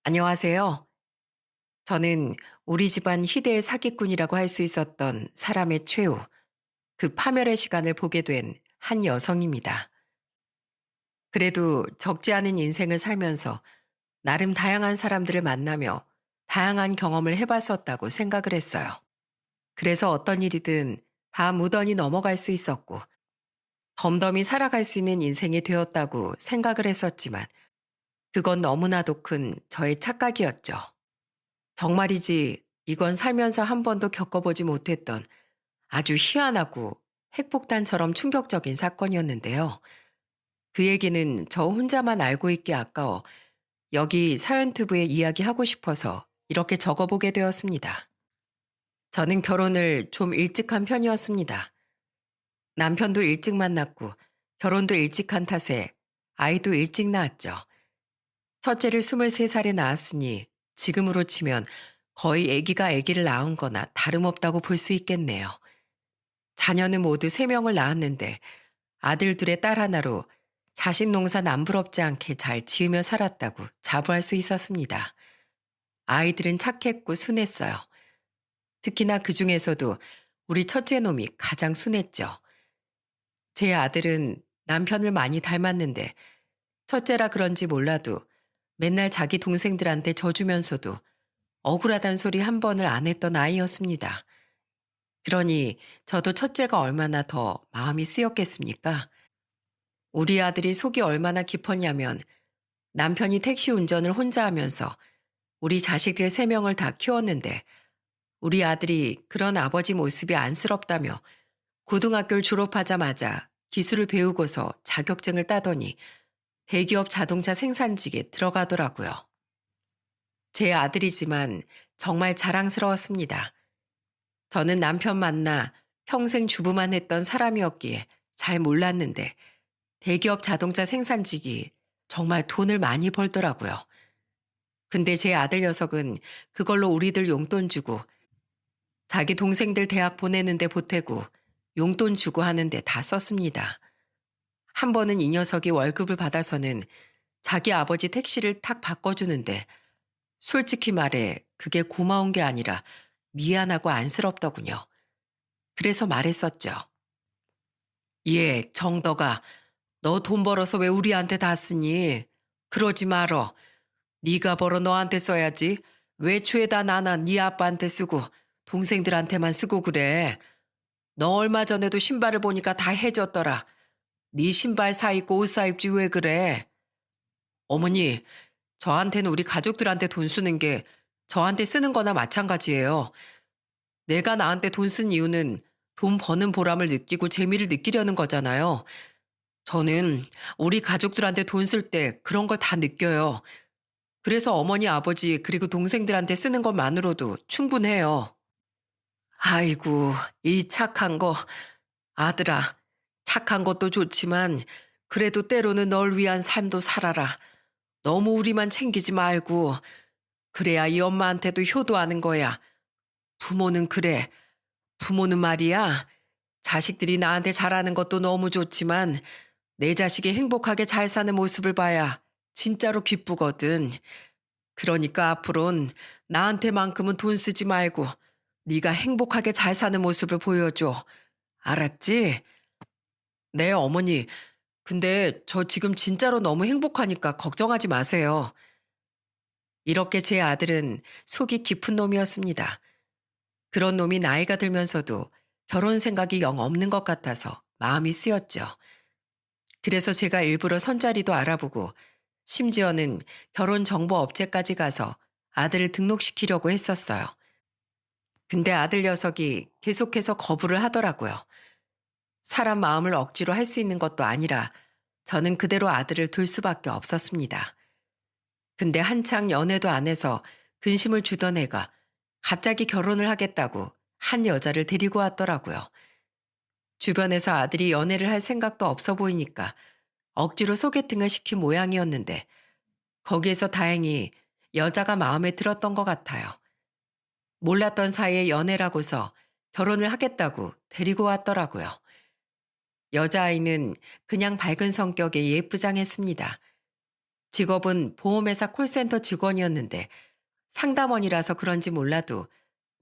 안녕하세요. 저는 우리 집안 희대의 사기꾼이라고 할 수 있었던 사람의 최후, 그 파멸의 시간을 보게 된 한 여성입니다. 그래도 적지 않은 인생을 살면서 나름 다양한 사람들을 만나며 다양한 경험을 해봤었다고 생각을 했어요. 그래서 어떤 일이든 다 무던히 넘어갈 수 있었고, 덤덤히 살아갈 수 있는 인생이 되었다고 생각을 했었지만, 그건 너무나도 큰 저의 착각이었죠. 정말이지 이건 살면서 한 번도 겪어보지 못했던 아주 희한하고 핵폭탄처럼 충격적인 사건이었는데요. 그 얘기는 저 혼자만 알고 있기 아까워 여기 사연투브에 이야기하고 싶어서 이렇게 적어보게 되었습니다. 저는 결혼을 좀 일찍 한 편이었습니다. 남편도 일찍 만났고 결혼도 일찍 한 탓에 아이도 일찍 낳았죠. 첫째를 23살에 낳았으니 지금으로 치면 거의 아기가 아기를 낳은 거나 다름없다고 볼 수 있겠네요. 자녀는 모두 3명을 낳았는데 아들 둘에 딸 하나로 자식 농사 남부럽지 않게 잘 지으며 살았다고 자부할 수 있었습니다. 아이들은 착했고 순했어요. 특히나 그 중에서도 우리 첫째 놈이 가장 순했죠. 제 아들은 남편을 많이 닮았는데 첫째라 그런지 몰라도 맨날 자기 동생들한테 져주면서도 억울하단 소리 한 번을 안 했던 아이였습니다. 그러니 저도 첫째가 얼마나 더 마음이 쓰였겠습니까? 우리 아들이 속이 얼마나 깊었냐면 남편이 택시 운전을 혼자 하면서 우리 자식들 3명을 다 키웠는데 우리 아들이 그런 아버지 모습이 안쓰럽다며 고등학교를 졸업하자마자 기술을 배우고서 자격증을 따더니 대기업 자동차 생산직에 들어가더라고요. 제 아들이지만 정말 자랑스러웠습니다. 저는 남편 만나 평생 주부만 했던 사람이었기에 잘 몰랐는데 대기업 자동차 생산직이 정말 돈을 많이 벌더라고요. 근데 제 아들 녀석은 그걸로 우리들 용돈 주고 자기 동생들 대학 보내는데 보태고 용돈 주고 하는데 다 썼습니다. 한 번은 이 녀석이 월급을 받아서는 자기 아버지 택시를 탁 바꿔주는데 솔직히 말해 그게 고마운 게 아니라 미안하고 안쓰럽더군요. 그래서 말했었죠. 예, 정덕아, 너 돈 벌어서 왜 우리한테 다 쓰니? 그러지 말어. 네가 벌어 너한테 써야지. 왜 죄다 나나 네 아빠한테 쓰고 동생들한테만 쓰고 그래? 너 얼마 전에도 신발을 보니까 다 해졌더라. 네 신발 사 입고 옷 사 입지 왜 그래? 어머니, 저한테는 우리 가족들한테 돈 쓰는 게 저한테 쓰는 거나 마찬가지예요. 내가 나한테 돈 쓴 이유는 돈 버는 보람을 느끼고 재미를 느끼려는 거잖아요. 저는 우리 가족들한테 돈 쓸 때 그런 걸 다 느껴요. 그래서 어머니, 아버지, 그리고 동생들한테 쓰는 것만으로도 충분해요. 아이고, 이 착한 거. 아들아, 착한 것도 좋지만 그래도 때로는 널 위한 삶도 살아라. 너무 우리만 챙기지 말고. 그래야 이 엄마한테도 효도하는 거야. 부모는 그래. 부모는 말이야. 자식들이 나한테 잘하는 것도 너무 좋지만 내 자식이 행복하게 잘 사는 모습을 봐야 진짜로 기쁘거든. 그러니까 앞으론 나한테만큼은 돈 쓰지 말고 네가 행복하게 잘 사는 모습을 보여줘. 알았지? 네, 어머니. 근데 저 지금 진짜로 너무 행복하니까 걱정하지 마세요. 이렇게 제 아들은 속이 깊은 놈이었습니다. 그런 놈이 나이가 들면서도 결혼 생각이 영 없는 것 같아서 마음이 쓰였죠. 그래서 제가 일부러 선자리도 알아보고 심지어는 결혼 정보 업체까지 가서 아들을 등록시키려고 했었어요. 근데 아들 녀석이 계속해서 거부를 하더라고요. 사람 마음을 억지로 할 수 있는 것도 아니라 저는 그대로 아들을 둘 수밖에 없었습니다. 근데 한창 연애도 안 해서 근심을 주던 애가 갑자기 결혼을 하겠다고 한 여자를 데리고 왔더라고요. 주변에서 아들이 연애를 할 생각도 없어 보이니까 억지로 소개팅을 시킨 모양이었는데 거기에서 다행히 여자가 마음에 들었던 것 같아요. 몰랐던 사이에 연애라고서 결혼을 하겠다고 데리고 왔더라고요. 여자아이는 그냥 밝은 성격에 예쁘장했습니다. 직업은 보험회사 콜센터 직원이었는데 상담원이라서 그런지 몰라도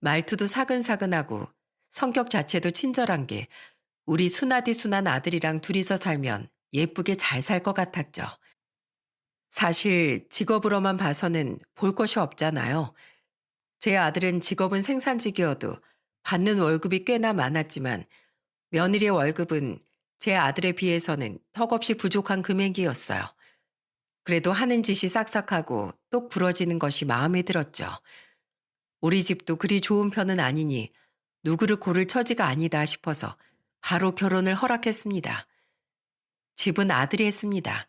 말투도 사근사근하고 성격 자체도 친절한 게 우리 순하디 순한 아들이랑 둘이서 살면 예쁘게 잘 살 것 같았죠. 사실 직업으로만 봐서는 볼 것이 없잖아요. 제 아들은 직업은 생산직이어도 받는 월급이 꽤나 많았지만 며느리의 월급은 제 아들에 비해서는 턱없이 부족한 금액이었어요. 그래도 하는 짓이 싹싹하고 똑 부러지는 것이 마음에 들었죠. 우리 집도 그리 좋은 편은 아니니 누구를 고를 처지가 아니다 싶어서 바로 결혼을 허락했습니다. 집은 아들이 했습니다.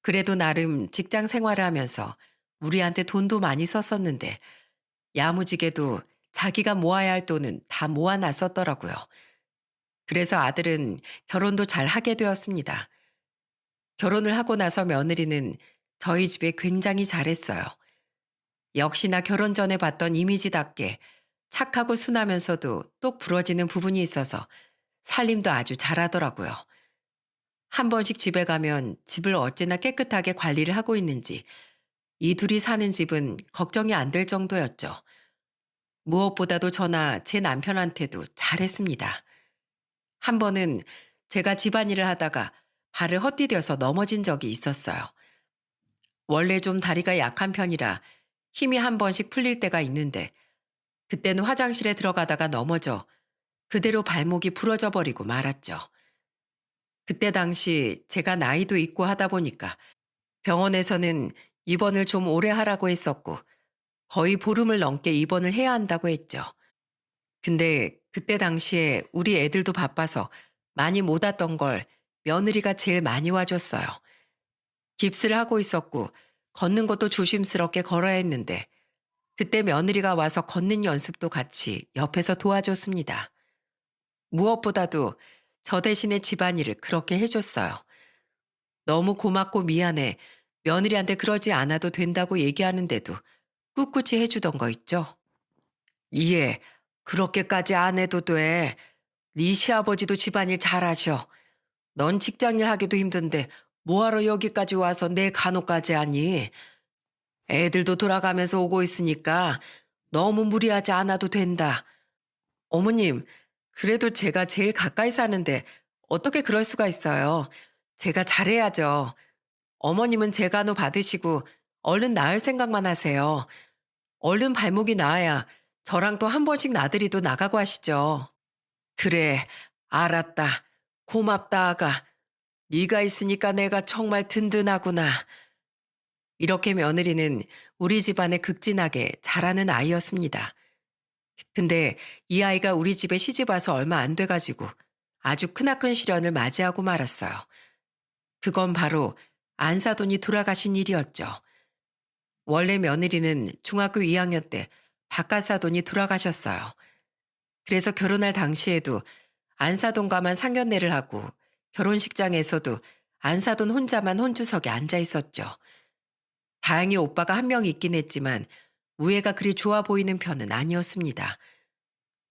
그래도 나름 직장 생활을 하면서 우리한테 돈도 많이 썼었는데 야무지게도 자기가 모아야 할 돈은 다 모아놨었더라고요. 그래서 아들은 결혼도 잘 하게 되었습니다. 결혼을 하고 나서 며느리는 저희 집에 굉장히 잘했어요. 역시나 결혼 전에 봤던 이미지답게 착하고 순하면서도 똑 부러지는 부분이 있어서 살림도 아주 잘하더라고요. 한 번씩 집에 가면 집을 어찌나 깨끗하게 관리를 하고 있는지 이 둘이 사는 집은 걱정이 안 될 정도였죠. 무엇보다도 저나 제 남편한테도 잘했습니다. 한 번은 제가 집안일을 하다가 발을 헛디뎌서 넘어진 적이 있었어요. 원래 좀 다리가 약한 편이라 힘이 한 번씩 풀릴 때가 있는데 그때는 화장실에 들어가다가 넘어져 그대로 발목이 부러져 버리고 말았죠. 그때 당시 제가 나이도 있고 하다 보니까 병원에서는 입원을 좀 오래 하라고 했었고 거의 보름을 넘게 입원을 해야 한다고 했죠. 근데 그때 당시에 우리 애들도 바빠서 많이 못 왔던 걸 며느리가 제일 많이 와줬어요. 깁스를 하고 있었고 걷는 것도 조심스럽게 걸어야 했는데 그때 며느리가 와서 걷는 연습도 같이 옆에서 도와줬습니다. 무엇보다도 저 대신에 집안일을 그렇게 해줬어요. 너무 고맙고 미안해. 며느리한테 그러지 않아도 된다고 얘기하는데도 꿋꿋이 해주던 거 있죠. 이해. 그렇게까지 안 해도 돼. 네 시아버지도 집안일 잘하셔. 넌 직장일 하기도 힘든데 뭐하러 여기까지 와서 내 간호까지 하니? 애들도 돌아가면서 오고 있으니까 너무 무리하지 않아도 된다. 어머님, 그래도 제가 제일 가까이 사는데 어떻게 그럴 수가 있어요. 제가 잘해야죠. 어머님은 제 간호 받으시고 얼른 나을 생각만 하세요. 얼른 발목이 나아야 저랑 또 한 번씩 나들이도 나가고 하시죠. 그래, 알았다. 고맙다, 아가. 네가 있으니까 내가 정말 든든하구나. 이렇게 며느리는 우리 집안에 극진하게 잘하는 아이였습니다. 근데 이 아이가 우리 집에 시집 와서 얼마 안 돼가지고 아주 크나큰 시련을 맞이하고 말았어요. 그건 바로 안사돈이 돌아가신 일이었죠. 원래 며느리는 중학교 2학년 때 박가사돈이 돌아가셨어요. 그래서 결혼할 당시에도 안사돈과만 상견례를 하고 결혼식장에서도 안사돈 혼자만 혼주석에 앉아 있었죠. 다행히 오빠가 한 명 있긴 했지만 우애가 그리 좋아 보이는 편은 아니었습니다.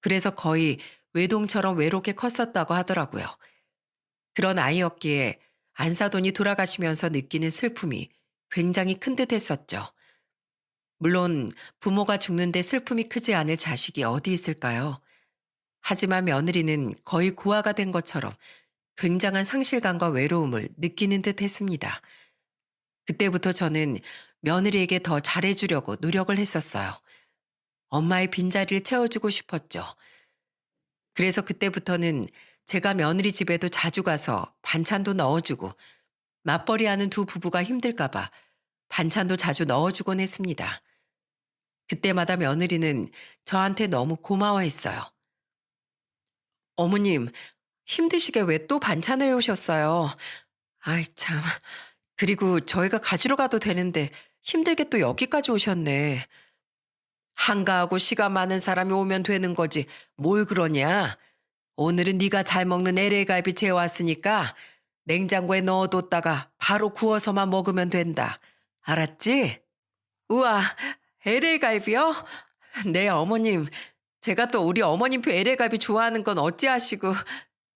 그래서 거의 외동처럼 외롭게 컸었다고 하더라고요. 그런 아이였기에 안사돈이 돌아가시면서 느끼는 슬픔이 굉장히 큰 듯 했었죠. 물론 부모가 죽는데 슬픔이 크지 않을 자식이 어디 있을까요? 하지만 며느리는 거의 고아가 된 것처럼 굉장한 상실감과 외로움을 느끼는 듯 했습니다. 그때부터 저는 며느리에게 더 잘해주려고 노력을 했었어요. 엄마의 빈자리를 채워주고 싶었죠. 그래서 그때부터는 제가 며느리 집에도 자주 가서 반찬도 넣어주고 맞벌이하는 두 부부가 힘들까봐 반찬도 자주 넣어주곤 했습니다. 그때마다 며느리는 저한테 너무 고마워했어요. 어머님, 힘드시게 왜 또 반찬을 해오셨어요? 아이, 참. 그리고 저희가 가지러 가도 되는데 힘들게 또 여기까지 오셨네. 한가하고 시간 많은 사람이 오면 되는 거지. 뭘 그러냐? 오늘은 네가 잘 먹는 LA갈비 재워왔으니까 냉장고에 넣어뒀다가 바로 구워서만 먹으면 된다. 알았지? 우와, LA갈비요? 네, 어머님. 제가 또 우리 어머님표 LA갈비 좋아하는 건 어찌하시고.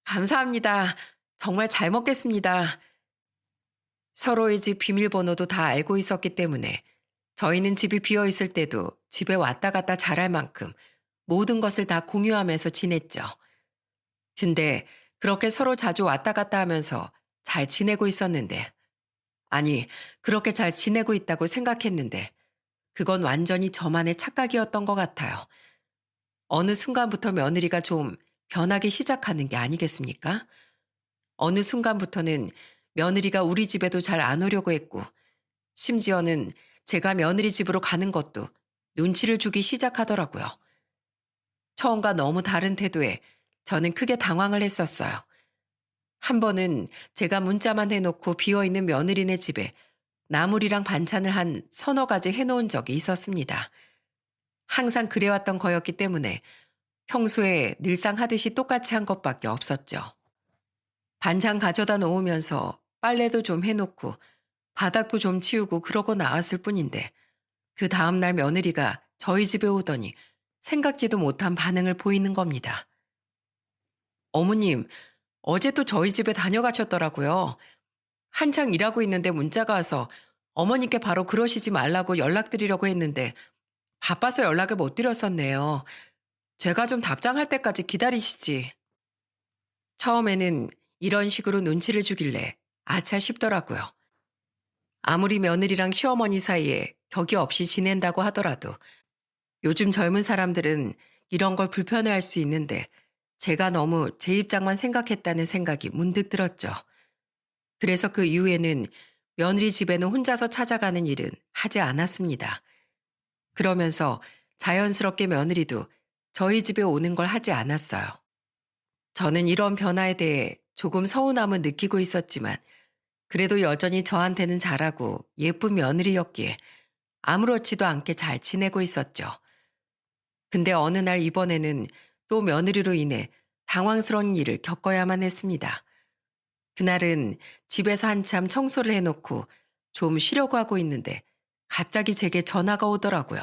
감사합니다. 정말 잘 먹겠습니다. 서로의 집 비밀번호도 다 알고 있었기 때문에 저희는 집이 비어 있을 때도 집에 왔다 갔다 잘할 만큼 모든 것을 다 공유하면서 지냈죠. 근데 그렇게 서로 자주 왔다 갔다 하면서 잘 지내고 있었는데, 아니, 그렇게 잘 지내고 있다고 생각했는데, 그건 완전히 저만의 착각이었던 것 같아요. 어느 순간부터 며느리가 좀 변하기 시작하는 게 아니겠습니까? 어느 순간부터는 며느리가 우리 집에도 잘 안 오려고 했고, 심지어는 제가 며느리 집으로 가는 것도 눈치를 주기 시작하더라고요. 처음과 너무 다른 태도에 저는 크게 당황을 했었어요. 한 번은 제가 문자만 해놓고 비어있는 며느리네 집에 나물이랑 반찬을 한 서너 가지 해놓은 적이 있었습니다. 항상 그래왔던 거였기 때문에 평소에 늘상 하듯이 똑같이 한 것밖에 없었죠. 반찬 가져다 놓으면서 빨래도 좀 해놓고 바닥도 좀 치우고 그러고 나왔을 뿐인데, 그 다음날 며느리가 저희 집에 오더니 생각지도 못한 반응을 보이는 겁니다. 어머님, 어제 또 저희 집에 다녀가셨더라고요. 한창 일하고 있는데 문자가 와서 어머니께 바로 그러시지 말라고 연락드리려고 했는데 바빠서 연락을 못 드렸었네요. 제가 좀 답장할 때까지 기다리시지. 처음에는 이런 식으로 눈치를 주길래 아차 싶더라고요. 아무리 며느리랑 시어머니 사이에 격이 없이 지낸다고 하더라도 요즘 젊은 사람들은 이런 걸 불편해할 수 있는데, 제가 너무 제 입장만 생각했다는 생각이 문득 들었죠. 그래서 그 이후에는 며느리 집에는 혼자서 찾아가는 일은 하지 않았습니다. 그러면서 자연스럽게 며느리도 저희 집에 오는 걸 하지 않았어요. 저는 이런 변화에 대해 조금 서운함을 느끼고 있었지만, 그래도 여전히 저한테는 잘하고 예쁜 며느리였기에 아무렇지도 않게 잘 지내고 있었죠. 근데 어느 날 이번에는 또 며느리로 인해 당황스러운 일을 겪어야만 했습니다. 그날은 집에서 한참 청소를 해놓고 좀 쉬려고 하고 있는데 갑자기 제게 전화가 오더라고요.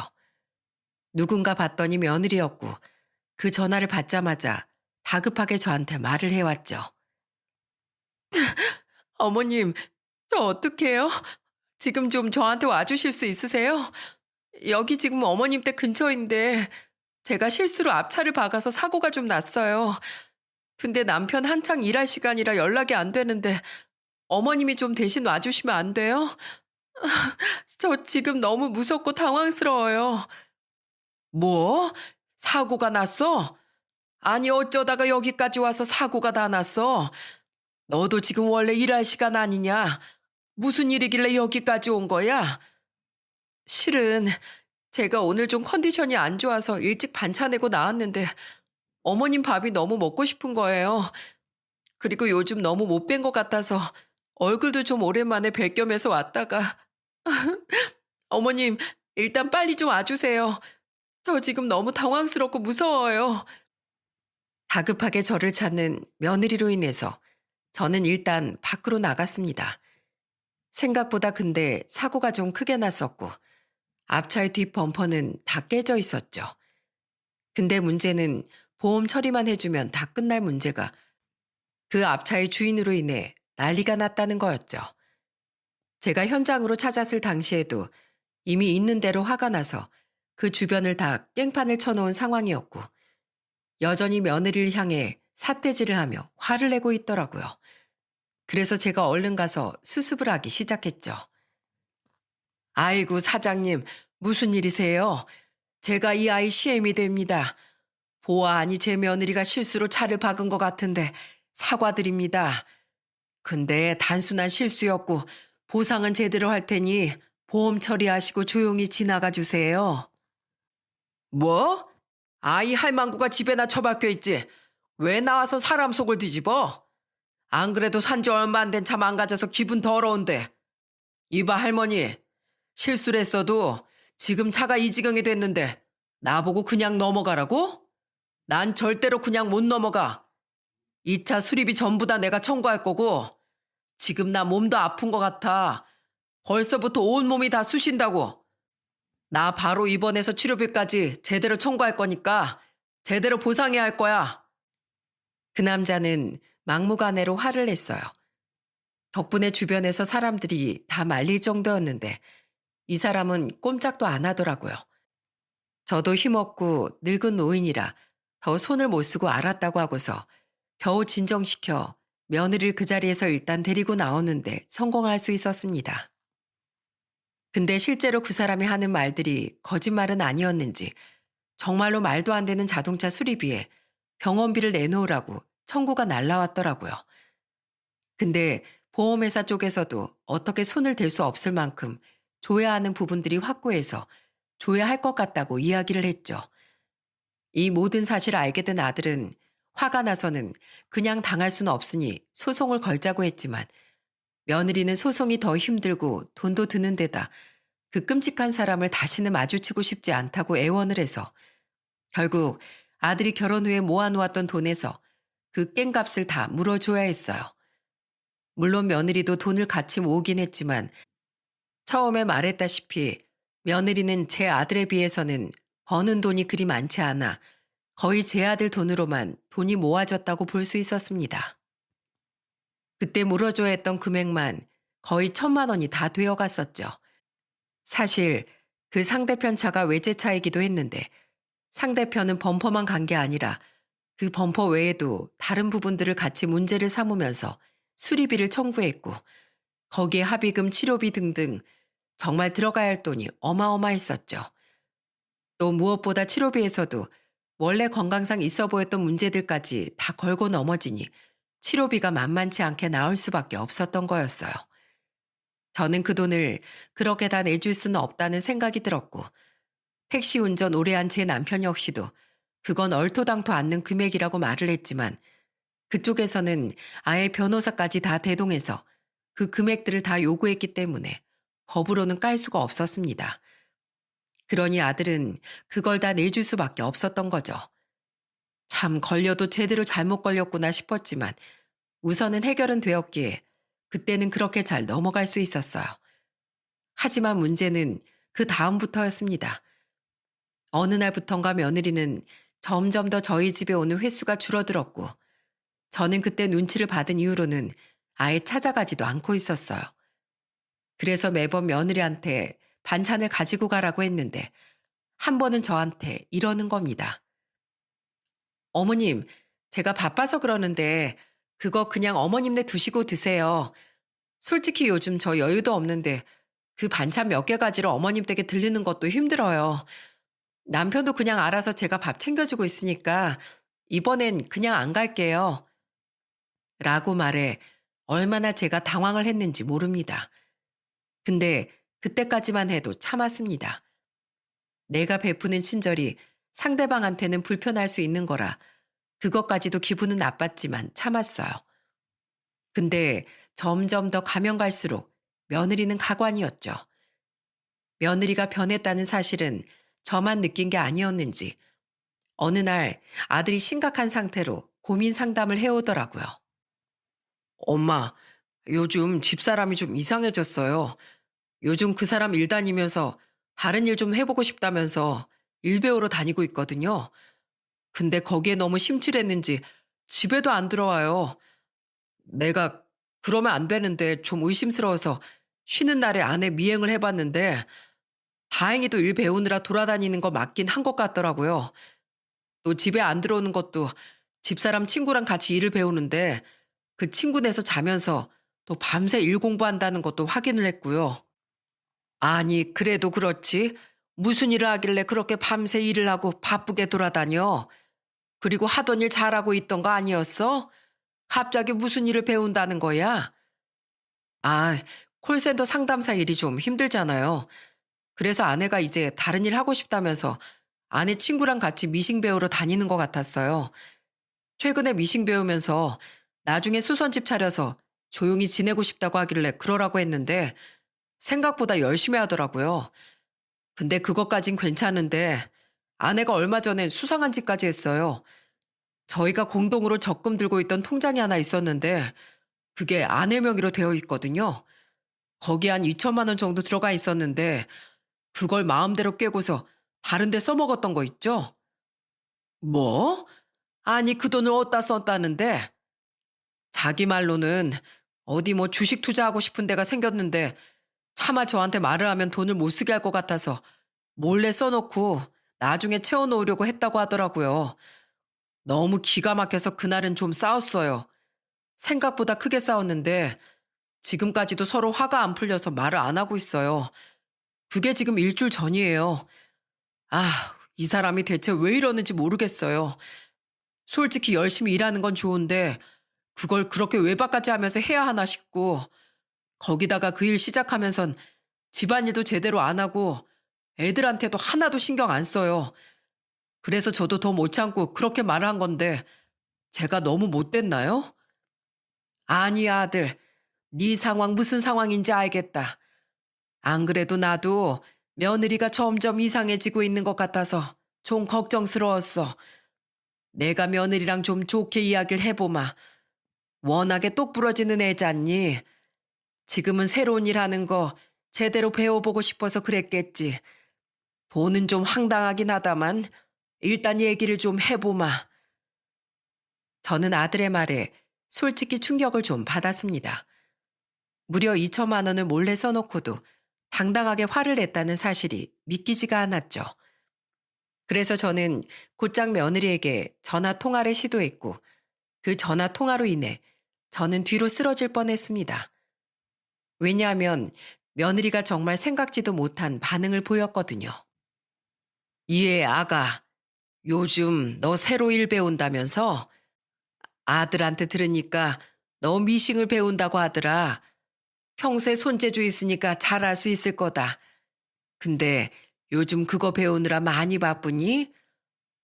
누군가 봤더니 며느리였고, 그 전화를 받자마자 다급하게 저한테 말을 해왔죠. 어머님, 저 어떡해요? 지금 좀 저한테 와주실 수 있으세요? 여기 지금 어머님 댁 근처인데 제가 실수로 앞차를 박아서 사고가 좀 났어요. 근데 남편 한창 일할 시간이라 연락이 안 되는데 어머님이 좀 대신 와주시면 안 돼요? 저 지금 너무 무섭고 당황스러워요. 뭐? 사고가 났어? 아니 어쩌다가 여기까지 와서 사고가 다 났어? 너도 지금 원래 일할 시간 아니냐? 무슨 일이길래 여기까지 온 거야? 실은 제가 오늘 좀 컨디션이 안 좋아서 일찍 반차 내고 나왔는데 어머님 밥이 너무 먹고 싶은 거예요. 그리고 요즘 너무 못 뵌 것 같아서 얼굴도 좀 오랜만에 뵐 겸해서 왔다가 어머님 일단 빨리 좀 와주세요. 저 지금 너무 당황스럽고 무서워요. 다급하게 저를 찾는 며느리로 인해서 저는 일단 밖으로 나갔습니다. 생각보다 근데 사고가 좀 크게 났었고 앞차의 뒷 범퍼는 다 깨져 있었죠. 근데 문제는 보험 처리만 해주면 다 끝날 문제가 그 앞차의 주인으로 인해 난리가 났다는 거였죠. 제가 현장으로 찾았을 당시에도 이미 있는 대로 화가 나서 그 주변을 다 깽판을 쳐놓은 상황이었고, 여전히 며느리를 향해 삿대질을 하며 화를 내고 있더라고요. 그래서 제가 얼른 가서 수습을 하기 시작했죠. 아이고 사장님, 무슨 일이세요? 제가 이 아이 시엠이 됩니다. 보아하니 제 며느리가 실수로 차를 박은 것 같은데 사과드립니다. 근데 단순한 실수였고 보상은 제대로 할 테니 보험 처리하시고 조용히 지나가 주세요. 뭐? 아이 할망구가 집에나 처박혀 있지. 왜 나와서 사람 속을 뒤집어? 안 그래도 산지 얼마 안 된 차 망가져서 기분 더러운데. 이봐 할머니, 실수를 했어도 지금 차가 이 지경이 됐는데 나보고 그냥 넘어가라고? 난 절대로 그냥 못 넘어가. 이 차 수리비 전부 다 내가 청구할 거고, 지금 나 몸도 아픈 것 같아. 벌써부터 온몸이 다 쑤신다고. 나 바로 입원해서 치료비까지 제대로 청구할 거니까 제대로 보상해야 할 거야. 그 남자는 막무가내로 화를 냈어요. 덕분에 주변에서 사람들이 다 말릴 정도였는데 이 사람은 꼼짝도 안 하더라고요. 저도 힘없고 늙은 노인이라 더 손을 못 쓰고 알았다고 하고서 겨우 진정시켜 며느리를 그 자리에서 일단 데리고 나오는데 성공할 수 있었습니다. 근데 실제로 그 사람이 하는 말들이 거짓말은 아니었는지 정말로 말도 안 되는 자동차 수리비에 병원비를 내놓으라고 청구가 날라왔더라고요. 근데 보험회사 쪽에서도 어떻게 손을 댈 수 없을 만큼 줘야 하는 부분들이 확고해서 줘야 할 것 같다고 이야기를 했죠. 이 모든 사실을 알게 된 아들은 화가 나서는 그냥 당할 수는 없으니 소송을 걸자고 했지만 며느리는 소송이 더 힘들고 돈도 드는 데다 그 끔찍한 사람을 다시는 마주치고 싶지 않다고 애원을 해서 결국 아들이 결혼 후에 모아놓았던 돈에서 그 깽값을 다 물어줘야 했어요. 물론 며느리도 돈을 같이 모으긴 했지만 처음에 말했다시피 며느리는 제 아들에 비해서는 버는 돈이 그리 많지 않아 거의 제 아들 돈으로만 돈이 모아졌다고 볼 수 있었습니다. 그때 물어줘야 했던 금액만 거의 1,000만 원이 다 되어 갔었죠. 사실 그 상대편 차가 외제차이기도 했는데 상대편은 범퍼만 간 게 아니라 그 범퍼 외에도 다른 부분들을 같이 문제를 삼으면서 수리비를 청구했고 거기에 합의금, 치료비 등등 정말 들어가야 할 돈이 어마어마했었죠. 또 무엇보다 치료비에서도 원래 건강상 있어 보였던 문제들까지 다 걸고 넘어지니 치료비가 만만치 않게 나올 수밖에 없었던 거였어요. 저는 그 돈을 그렇게 다 내줄 수는 없다는 생각이 들었고 택시 운전 오래 한 제 남편 역시도 그건 얼토당토 않는 금액이라고 말을 했지만 그쪽에서는 아예 변호사까지 다 대동해서 그 금액들을 다 요구했기 때문에 법으로는 깔 수가 없었습니다. 그러니 아들은 그걸 다 내줄 수밖에 없었던 거죠. 참 걸려도 제대로 잘못 걸렸구나 싶었지만 우선은 해결은 되었기에 그때는 그렇게 잘 넘어갈 수 있었어요. 하지만 문제는 그 다음부터였습니다. 어느 날부턴가 며느리는 점점 더 저희 집에 오는 횟수가 줄어들었고 저는 그때 눈치를 받은 이후로는 아예 찾아가지도 않고 있었어요. 그래서 매번 며느리한테 반찬을 가지고 가라고 했는데 한 번은 저한테 이러는 겁니다. 어머님, 제가 바빠서 그러는데 그거 그냥 어머님네 두시고 드세요. 솔직히 요즘 저 여유도 없는데 그 반찬 몇 개 가지러 어머님 댁에 들르는 것도 힘들어요. 남편도 그냥 알아서 제가 밥 챙겨주고 있으니까 이번엔 그냥 안 갈게요. 라고 말해 얼마나 제가 당황을 했는지 모릅니다. 근데 그때까지만 해도 참았습니다. 내가 베푸는 친절이 상대방한테는 불편할 수 있는 거라 그것까지도 기분은 나빴지만 참았어요. 근데 점점 더 가면 갈수록 며느리는 가관이었죠. 며느리가 변했다는 사실은 저만 느낀 게 아니었는지 어느 날 아들이 심각한 상태로 고민 상담을 해오더라고요. 엄마, 요즘 집사람이 좀 이상해졌어요. 요즘 그 사람 일 다니면서 다른 일 좀 해보고 싶다면서 일 배우러 다니고 있거든요. 근데 거기에 너무 심취했는지 집에도 안 들어와요. 내가 그러면 안 되는데 좀 의심스러워서 쉬는 날에 아내 미행을 해봤는데 다행히도 일 배우느라 돌아다니는 거 맞긴 한 것 같더라고요. 또 집에 안 들어오는 것도 집사람 친구랑 같이 일을 배우는데 그 친구네서 자면서 또 밤새 일 공부한다는 것도 확인을 했고요. 아니, 그래도 그렇지. 무슨 일을 하길래 그렇게 밤새 일을 하고 바쁘게 돌아다녀? 그리고 하던 일 잘하고 있던 거 아니었어? 갑자기 무슨 일을 배운다는 거야? 아, 콜센터 상담사 일이 좀 힘들잖아요. 그래서 아내가 이제 다른 일 하고 싶다면서 아내 친구랑 같이 미싱 배우러 다니는 것 같았어요. 최근에 미싱 배우면서 나중에 수선집 차려서 조용히 지내고 싶다고 하길래 그러라고 했는데 생각보다 열심히 하더라고요. 근데 그것까진 괜찮은데 아내가 얼마 전엔 수상한 짓까지 했어요. 저희가 공동으로 적금 들고 있던 통장이 하나 있었는데 그게 아내 명의로 되어 있거든요. 거기 한 2천만 원 정도 들어가 있었는데 그걸 마음대로 깨고서 다른 데 써먹었던 거 있죠? 뭐? 아니 그 돈을 어디다 썼다는데? 자기 말로는 어디 뭐 주식 투자하고 싶은 데가 생겼는데 차마 저한테 말을 하면 돈을 못 쓰게 할 것 같아서 몰래 써놓고 나중에 채워놓으려고 했다고 하더라고요. 너무 기가 막혀서 그날은 좀 싸웠어요. 생각보다 크게 싸웠는데 지금까지도 서로 화가 안 풀려서 말을 안 하고 있어요. 그게 지금 일주일 전이에요. 이 사람이 대체 왜 이러는지 모르겠어요. 솔직히 열심히 일하는 건 좋은데 그걸 그렇게 외박까지 하면서 해야 하나 싶고 거기다가 그 일 시작하면선 집안일도 제대로 안 하고 애들한테도 하나도 신경 안 써요. 그래서 저도 더 못 참고 그렇게 말을 한 건데 제가 너무 못됐나요? 아니야, 아들. 네 상황 무슨 상황인지 알겠다. 안 그래도 나도 며느리가 점점 이상해지고 있는 것 같아서 좀 걱정스러웠어. 내가 며느리랑 좀 좋게 이야기를 해보마. 워낙에 똑부러지는 애잖니. 지금은 새로운 일 하는 거 제대로 배워보고 싶어서 그랬겠지. 돈은 좀 황당하긴 하다만 일단 얘기를 좀 해보마. 저는 아들의 말에 솔직히 충격을 좀 받았습니다. 무려 2천만 원을 몰래 써놓고도 당당하게 화를 냈다는 사실이 믿기지가 않았죠. 그래서 저는 곧장 며느리에게 전화 통화를 시도했고 그 전화 통화로 인해 저는 뒤로 쓰러질 뻔했습니다. 왜냐하면 며느리가 정말 생각지도 못한 반응을 보였거든요. 예, 아가. 요즘 너 새로 일 배운다면서? 아들한테 들으니까 너 미싱을 배운다고 하더라. 평소에 손재주 있으니까 잘할 수 있을 거다. 근데 요즘 그거 배우느라 많이 바쁘니?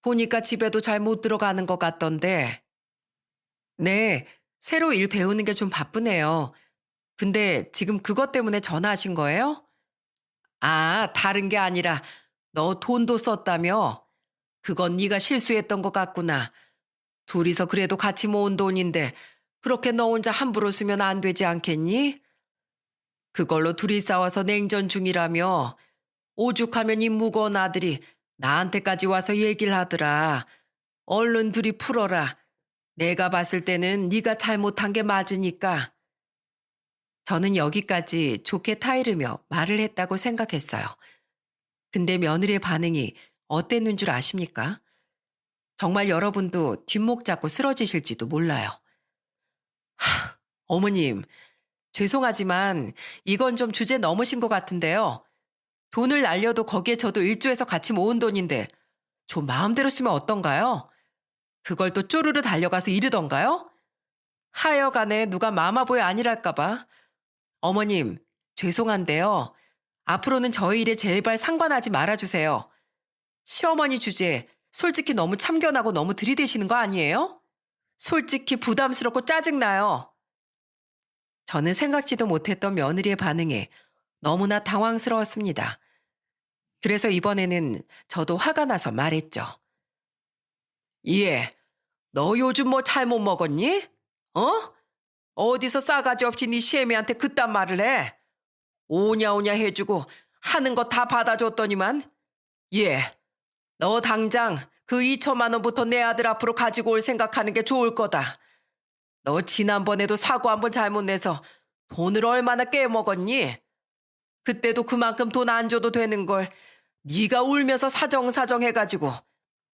보니까 집에도 잘 못 들어가는 것 같던데. 네, 새로 일 배우는 게 좀 바쁘네요. 근데 지금 그것 때문에 전화하신 거예요? 다른 게 아니라 너 돈도 썼다며? 그건 네가 실수했던 것 같구나. 둘이서 그래도 같이 모은 돈인데 그렇게 너 혼자 함부로 쓰면 안 되지 않겠니? 그걸로 둘이 싸워서 냉전 중이라며 오죽하면 이 무거운 아들이 나한테까지 와서 얘기를 하더라. 얼른 둘이 풀어라. 내가 봤을 때는 네가 잘못한 게 맞으니까. 저는 여기까지 좋게 타이르며 말을 했다고 생각했어요. 근데 며느리의 반응이 어땠는 줄 아십니까? 정말 여러분도 뒷목 잡고 쓰러지실지도 몰라요. 어머님, 죄송하지만 이건 좀 주제 넘으신 것 같은데요. 돈을 날려도 거기에 저도 일조해서 같이 모은 돈인데 좀 마음대로 쓰면 어떤가요? 그걸 또 쪼르르 달려가서 이르던가요? 하여간에 누가 마마보이 아니랄까봐. 어머님, 죄송한데요. 앞으로는 저희 일에 제발 상관하지 말아주세요. 시어머니 주제에 솔직히 너무 참견하고 너무 들이대시는 거 아니에요? 솔직히 부담스럽고 짜증나요. 저는 생각지도 못했던 며느리의 반응에 너무나 당황스러웠습니다. 그래서 이번에는 저도 화가 나서 말했죠. 예, 너 요즘 뭐 잘못 먹었니? 어? 어디서 싸가지 없이 네 시애미한테 그딴 말을 해? 오냐 오냐 해주고 하는 거 다 받아줬더니만. 예, 너 당장 그 2천만 원부터 내 아들 앞으로 가지고 올 생각하는 게 좋을 거다. 너 지난번에도 사고 한 번 잘못 내서 돈을 얼마나 깨먹었니? 그때도 그만큼 돈 안 줘도 되는 걸 네가 울면서 사정사정 해가지고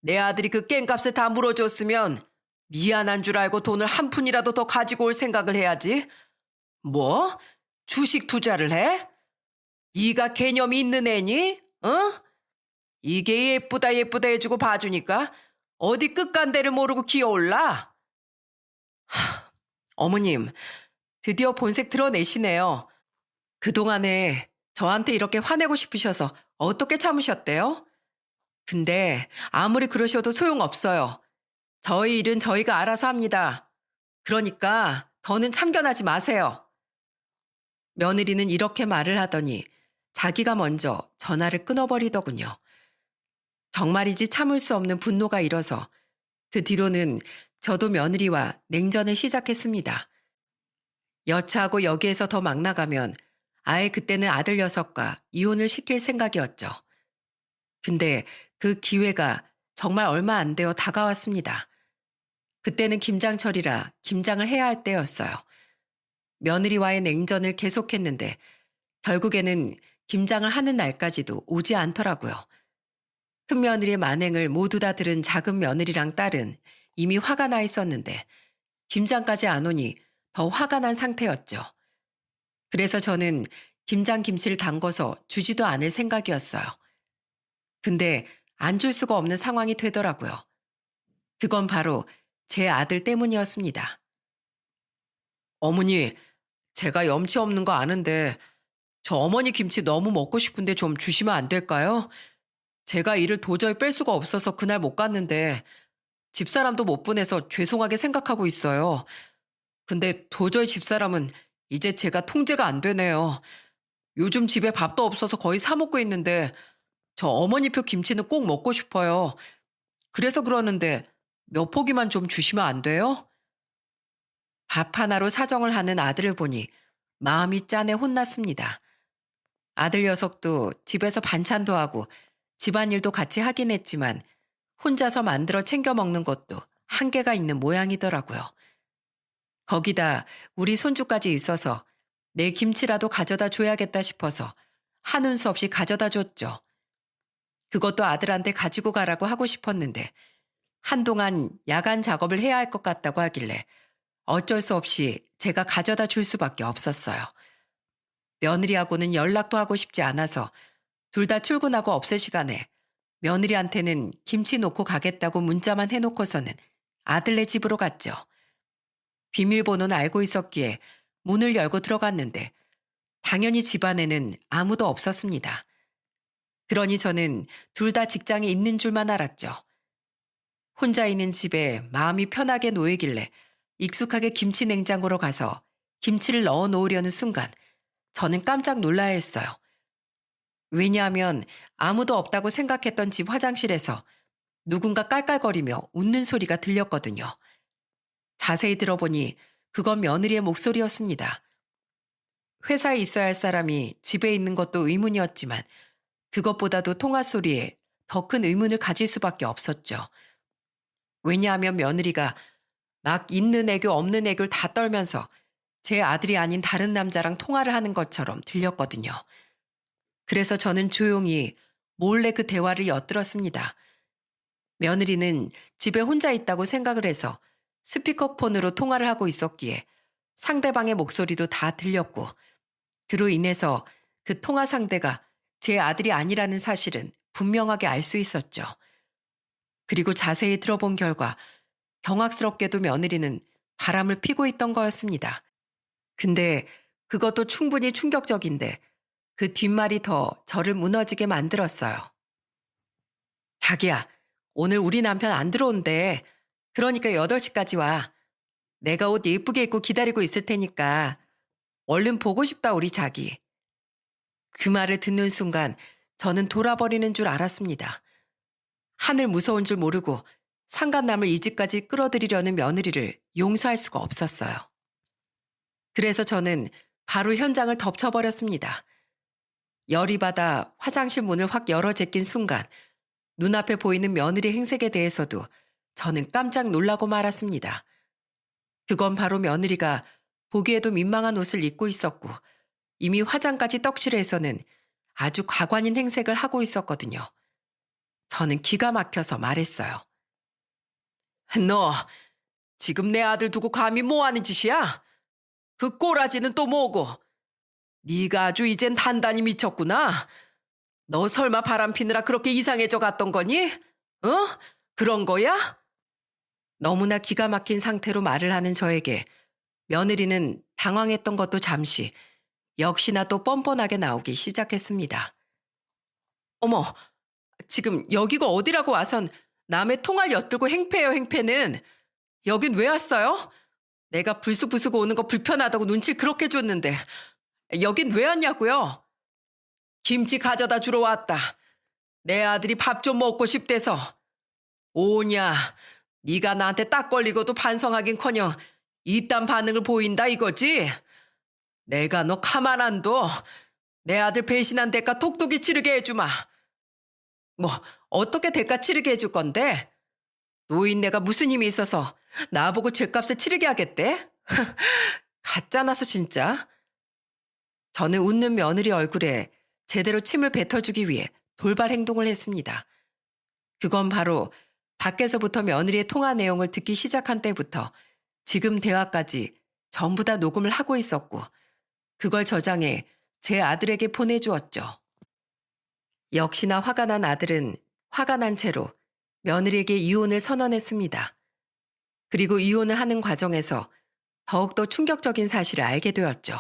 내 아들이 그 깽값을 다 물어줬으면 미안한 줄 알고 돈을 한 푼이라도 더 가지고 올 생각을 해야지. 뭐? 주식 투자를 해? 네가 개념이 있는 애니? 어? 이게 예쁘다 예쁘다 해주고 봐주니까 어디 끝간대를 모르고 기어올라? 어머님, 드디어 본색 드러내시네요. 그동안에 저한테 이렇게 화내고 싶으셔서 어떻게 참으셨대요? 근데 아무리 그러셔도 소용없어요. 저희 일은 저희가 알아서 합니다. 그러니까 더는 참견하지 마세요. 며느리는 이렇게 말을 하더니 자기가 먼저 전화를 끊어버리더군요. 정말이지 참을 수 없는 분노가 일어서 그 뒤로는 저도 며느리와 냉전을 시작했습니다. 여차하고 여기에서 더 막 나가면 아예 그때는 아들 녀석과 이혼을 시킬 생각이었죠. 근데 그 기회가 정말 얼마 안 되어 다가왔습니다. 그때는 김장철이라 김장을 해야 할 때였어요. 며느리와의 냉전을 계속했는데 결국에는 김장을 하는 날까지도 오지 않더라고요. 큰며느리의 만행을 모두 다 들은 작은 며느리랑 딸은 이미 화가 나 있었는데 김장까지 안 오니 더 화가 난 상태였죠. 그래서 저는 김장 김치를 담궈서 주지도 않을 생각이었어요. 근데 안 줄 수가 없는 상황이 되더라고요. 그건 바로 제 아들 때문이었습니다. 어머니, 제가 염치 없는 거 아는데 저 어머니 김치 너무 먹고 싶은데 좀 주시면 안 될까요? 제가 일을 도저히 뺄 수가 없어서 그날 못 갔는데 집사람도 못 보내서 죄송하게 생각하고 있어요. 근데 도저히 집사람은 이제 제가 통제가 안 되네요. 요즘 집에 밥도 없어서 거의 사 먹고 있는데 저 어머니표 김치는 꼭 먹고 싶어요. 그래서 그러는데 몇 포기만 좀 주시면 안 돼요? 밥 하나로 사정을 하는 아들을 보니 마음이 짠해 혼났습니다. 아들 녀석도 집에서 반찬도 하고 집안일도 같이 하긴 했지만 혼자서 만들어 챙겨 먹는 것도 한계가 있는 모양이더라고요. 거기다 우리 손주까지 있어서 내 김치라도 가져다 줘야겠다 싶어서 하는 수 없이 가져다 줬죠. 그것도 아들한테 가지고 가라고 하고 싶었는데 한동안 야간 작업을 해야 할 것 같다고 하길래 어쩔 수 없이 제가 가져다 줄 수밖에 없었어요. 며느리하고는 연락도 하고 싶지 않아서 둘 다 출근하고 없을 시간에 며느리한테는 김치 놓고 가겠다고 문자만 해놓고서는 아들네 집으로 갔죠. 비밀번호는 알고 있었기에 문을 열고 들어갔는데 당연히 집안에는 아무도 없었습니다. 그러니 저는 둘 다 직장에 있는 줄만 알았죠. 혼자 있는 집에 마음이 편하게 놓이길래 익숙하게 김치 냉장고로 가서 김치를 넣어 놓으려는 순간 저는 깜짝 놀라야 했어요. 왜냐하면 아무도 없다고 생각했던 집 화장실에서 누군가 깔깔거리며 웃는 소리가 들렸거든요. 자세히 들어보니 그건 며느리의 목소리였습니다. 회사에 있어야 할 사람이 집에 있는 것도 의문이었지만 그것보다도 통화 소리에 더 큰 의문을 가질 수밖에 없었죠. 왜냐하면 며느리가 막 있는 애교 없는 애교를 다 떨면서 제 아들이 아닌 다른 남자랑 통화를 하는 것처럼 들렸거든요. 그래서 저는 조용히 몰래 그 대화를 엿들었습니다. 며느리는 집에 혼자 있다고 생각을 해서 스피커폰으로 통화를 하고 있었기에 상대방의 목소리도 다 들렸고 그로 인해서 그 통화 상대가 제 아들이 아니라는 사실은 분명하게 알 수 있었죠. 그리고 자세히 들어본 결과 경악스럽게도 며느리는 바람을 피고 있던 거였습니다. 근데 그것도 충분히 충격적인데 그 뒷말이 더 저를 무너지게 만들었어요. 자기야, 오늘 우리 남편 안 들어온대. 그러니까 8시까지 와. 내가 옷 예쁘게 입고 기다리고 있을 테니까 얼른 보고 싶다 우리 자기. 그 말을 듣는 순간 저는 돌아버리는 줄 알았습니다. 하늘 무서운 줄 모르고 상간남을 이 집까지 끌어들이려는 며느리를 용서할 수가 없었어요. 그래서 저는 바로 현장을 덮쳐버렸습니다. 열이 받아 화장실 문을 확 열어 제낀 순간 눈앞에 보이는 며느리 행색에 대해서도 저는 깜짝 놀라고 말았습니다. 그건 바로 며느리가 보기에도 민망한 옷을 입고 있었고 이미 화장까지 떡칠해서는 아주 과관인 행색을 하고 있었거든요. 저는 기가 막혀서 말했어요. 너 지금 내 아들 두고 감히 뭐하는 짓이야? 그 꼬라지는 또 뭐고? 네가 아주 이젠 단단히 미쳤구나. 너 설마 바람 피느라 그렇게 이상해져 갔던 거니? 어? 그런 거야? 너무나 기가 막힌 상태로 말을 하는 저에게 며느리는 당황했던 것도 잠시 역시나 또 뻔뻔하게 나오기 시작했습니다. 어머, 지금 여기가 어디라고 와선 남의 통화를 엿들고 행패예요, 행패는. 여긴 왜 왔어요? 내가 불쑥 부수고 오는 거 불편하다고 눈치를 그렇게 줬는데 여긴 왜 왔냐고요? 김치 가져다 주러 왔다. 내 아들이 밥 좀 먹고 싶대서. 오냐, 네가 나한테 딱 걸리고도 반성하긴커녕 이딴 반응을 보인다 이거지? 내가 너 가만 안 둬. 내 아들 배신한 대가 톡톡히 치르게 해주마. 뭐 어떻게 대가 치르게 해줄 건데? 노인네가 무슨 힘이 있어서 나보고 죗값을 치르게 하겠대? 가짜나서 진짜? 저는 웃는 며느리 얼굴에 제대로 침을 뱉어주기 위해 돌발 행동을 했습니다. 그건 바로 밖에서부터 며느리의 통화 내용을 듣기 시작한 때부터 지금 대화까지 전부 다 녹음을 하고 있었고, 그걸 저장해 제 아들에게 보내주었죠. 역시나 화가 난 아들은 화가 난 채로 며느리에게 이혼을 선언했습니다. 그리고 이혼을 하는 과정에서 더욱더 충격적인 사실을 알게 되었죠.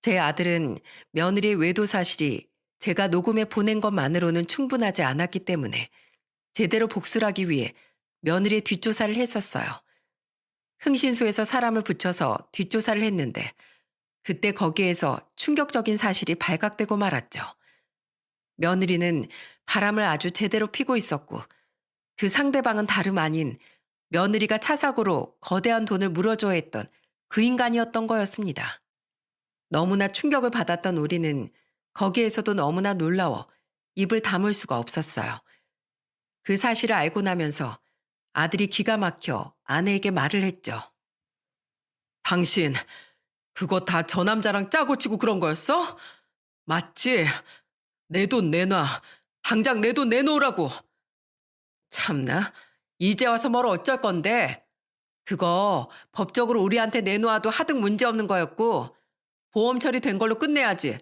제 아들은 며느리의 외도 사실이 제가 녹음해 보낸 것만으로는 충분하지 않았기 때문에 제대로 복수를 하기 위해 며느리의 뒷조사를 했었어요. 흥신소에서 사람을 붙여서 뒷조사를 했는데 그때 거기에서 충격적인 사실이 발각되고 말았죠. 며느리는 바람을 아주 제대로 피고 있었고 그 상대방은 다름 아닌 며느리가 차 사고로 거대한 돈을 물어줘야 했던 그 인간이었던 거였습니다. 너무나 충격을 받았던 우리는 거기에서도 너무나 놀라워 입을 다물 수가 없었어요. 그 사실을 알고 나면서 아들이 기가 막혀 아내에게 말을 했죠. 당신, 그거 다 저 남자랑 짜고 치고 그런 거였어? 맞지? 내 돈 내놔. 당장 내 돈 내놓으라고. 참나, 이제 와서 뭘 어쩔 건데. 그거 법적으로 우리한테 내놓아도 하등 문제없는 거였고 보험 처리된 걸로 끝내야지.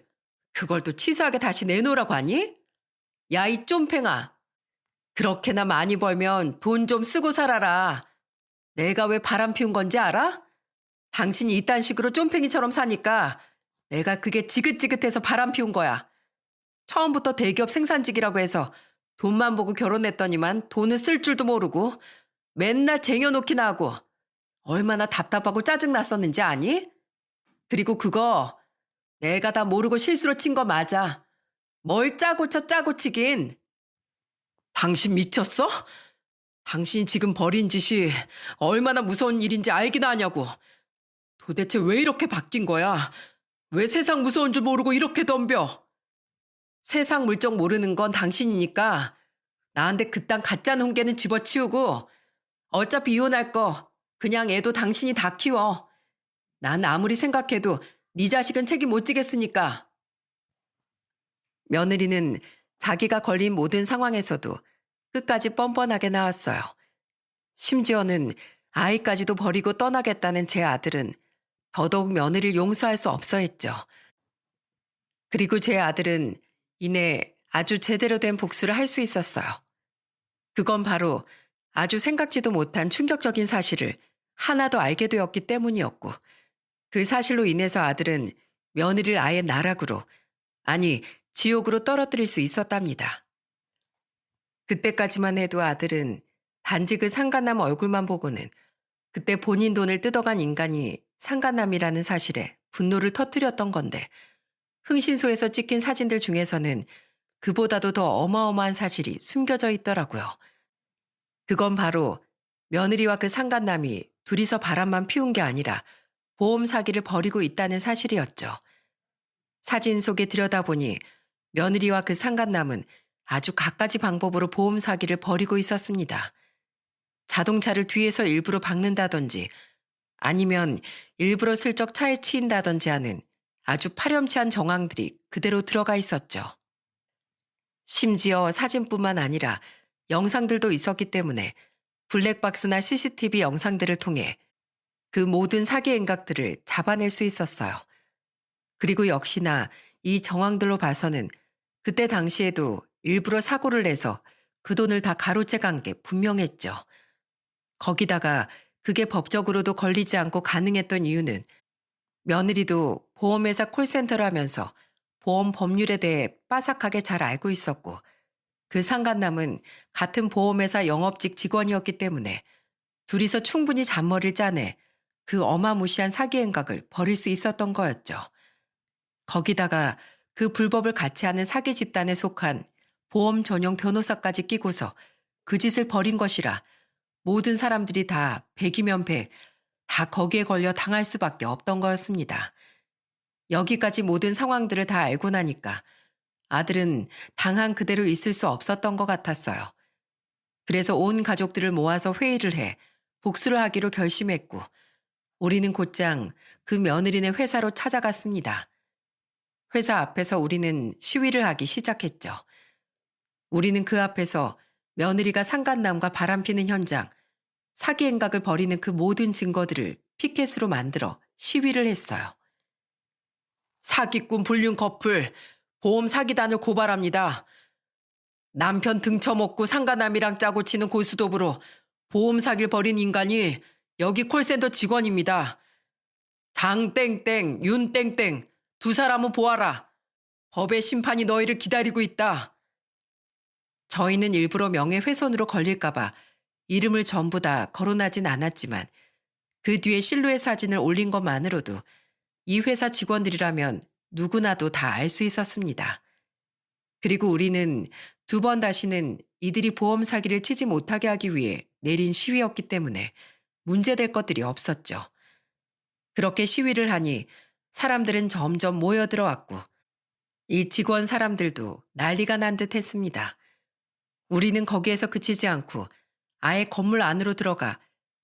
그걸 또 치사하게 다시 내놓으라고 하니? 야, 이 쫌팽아. 그렇게나 많이 벌면 돈 좀 쓰고 살아라. 내가 왜 바람 피운 건지 알아? 당신이 이딴 식으로 쫌팽이처럼 사니까 내가 그게 지긋지긋해서 바람 피운 거야. 처음부터 대기업 생산직이라고 해서 돈만 보고 결혼했더니만 돈을 쓸 줄도 모르고 맨날 쟁여놓기나 하고 얼마나 답답하고 짜증났었는지 아니? 그리고 그거 내가 다 모르고 실수로 친 거 맞아. 뭘 짜고 쳐 짜고 치긴. 당신 미쳤어? 당신이 지금 벌인 짓이 얼마나 무서운 일인지 알기나 하냐고. 도대체 왜 이렇게 바뀐 거야? 왜 세상 무서운 줄 모르고 이렇게 덤벼? 세상 물정 모르는 건 당신이니까 나한테 그딴 가짜 훈계는 집어치우고 어차피 이혼할 거 그냥 애도 당신이 다 키워. 난 아무리 생각해도 네 자식은 책임 못 지겠으니까. 며느리는 자기가 걸린 모든 상황에서도 끝까지 뻔뻔하게 나왔어요. 심지어는 아이까지도 버리고 떠나겠다는 제 아들은 더더욱 며느리를 용서할 수 없어 했죠. 그리고 제 아들은 이내 아주 제대로 된 복수를 할 수 있었어요. 그건 바로 아주 생각지도 못한 충격적인 사실을 하나도 알게 되었기 때문이었고, 그 사실로 인해서 아들은 며느리를 아예 나락으로, 아니 지옥으로 떨어뜨릴 수 있었답니다. 그때까지만 해도 아들은 단지 그 상간남 얼굴만 보고는 그때 본인 돈을 뜯어간 인간이 상간남이라는 사실에 분노를 터뜨렸던 건데, 흥신소에서 찍힌 사진들 중에서는 그보다도 더 어마어마한 사실이 숨겨져 있더라고요. 그건 바로 며느리와 그 상간남이 둘이서 바람만 피운 게 아니라 보험 사기를 벌이고 있다는 사실이었죠. 사진 속에 들여다보니 며느리와 그 상간남은 아주 갖가지 방법으로 보험 사기를 벌이고 있었습니다. 자동차를 뒤에서 일부러 박는다든지 아니면 일부러 슬쩍 차에 치인다든지 하는 아주 파렴치한 정황들이 그대로 들어가 있었죠. 심지어 사진뿐만 아니라 영상들도 있었기 때문에 블랙박스나 CCTV 영상들을 통해 그 모든 사기 행각들을 잡아낼 수 있었어요. 그리고 역시나 이 정황들로 봐서는 그때 당시에도 일부러 사고를 내서 그 돈을 다 가로채 간 게 분명했죠. 거기다가 그게 법적으로도 걸리지 않고 가능했던 이유는 며느리도 보험회사 콜센터를 하면서 보험 법률에 대해 빠삭하게 잘 알고 있었고, 그 상간남은 같은 보험회사 영업직 직원이었기 때문에 둘이서 충분히 잔머리를 짜내 그 어마무시한 사기 행각을 벌일 수 있었던 거였죠. 거기다가 그 불법을 같이 하는 사기 집단에 속한 보험 전용 변호사까지 끼고서 그 짓을 벌인 것이라 모든 사람들이 다 백이면 백, 다 거기에 걸려 당할 수밖에 없던 거였습니다. 여기까지 모든 상황들을 다 알고 나니까 아들은 당한 그대로 있을 수 없었던 것 같았어요. 그래서 온 가족들을 모아서 회의를 해 복수를 하기로 결심했고, 우리는 곧장 그 며느리네 회사로 찾아갔습니다. 회사 앞에서 우리는 시위를 하기 시작했죠. 우리는 그 앞에서 며느리가 상간남과 바람피는 현장, 사기 행각을 벌이는 그 모든 증거들을 피켓으로 만들어 시위를 했어요. 사기꾼 불륜 커플, 보험 사기단을 고발합니다. 남편 등쳐먹고 상간남이랑 짜고 치는 고스톱으로 보험 사기를 벌인 인간이 여기 콜센터 직원입니다. 장땡땡, 윤땡땡 두 사람은 보아라. 법의 심판이 너희를 기다리고 있다. 저희는 일부러 명예훼손으로 걸릴까봐 이름을 전부 다 거론하진 않았지만 그 뒤에 실루엣 사진을 올린 것만으로도 이 회사 직원들이라면 누구나도 다 알 수 있었습니다. 그리고 우리는 두 번 다시는 이들이 보험 사기를 치지 못하게 하기 위해 내린 시위였기 때문에 문제될 것들이 없었죠. 그렇게 시위를 하니 사람들은 점점 모여들어왔고 이 직원 사람들도 난리가 난 듯 했습니다. 우리는 거기에서 그치지 않고 아예 건물 안으로 들어가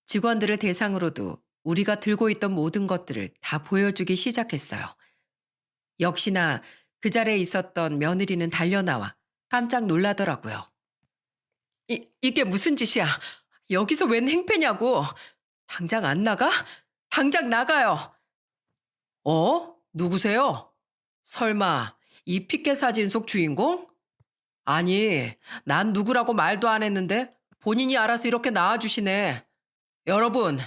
직원들을 대상으로도 우리가 들고 있던 모든 것들을 다 보여주기 시작했어요. 역시나 그 자리에 있었던 며느리는 달려나와 깜짝 놀라더라고요. 이게 무슨 짓이야? 여기서 웬 행패냐고. 당장 안 나가? 당장 나가요. 누구세요? 설마 이 피켓 사진 속 주인공? 아니, 난 누구라고 말도 안 했는데 본인이 알아서 이렇게 나와주시네. 여러분,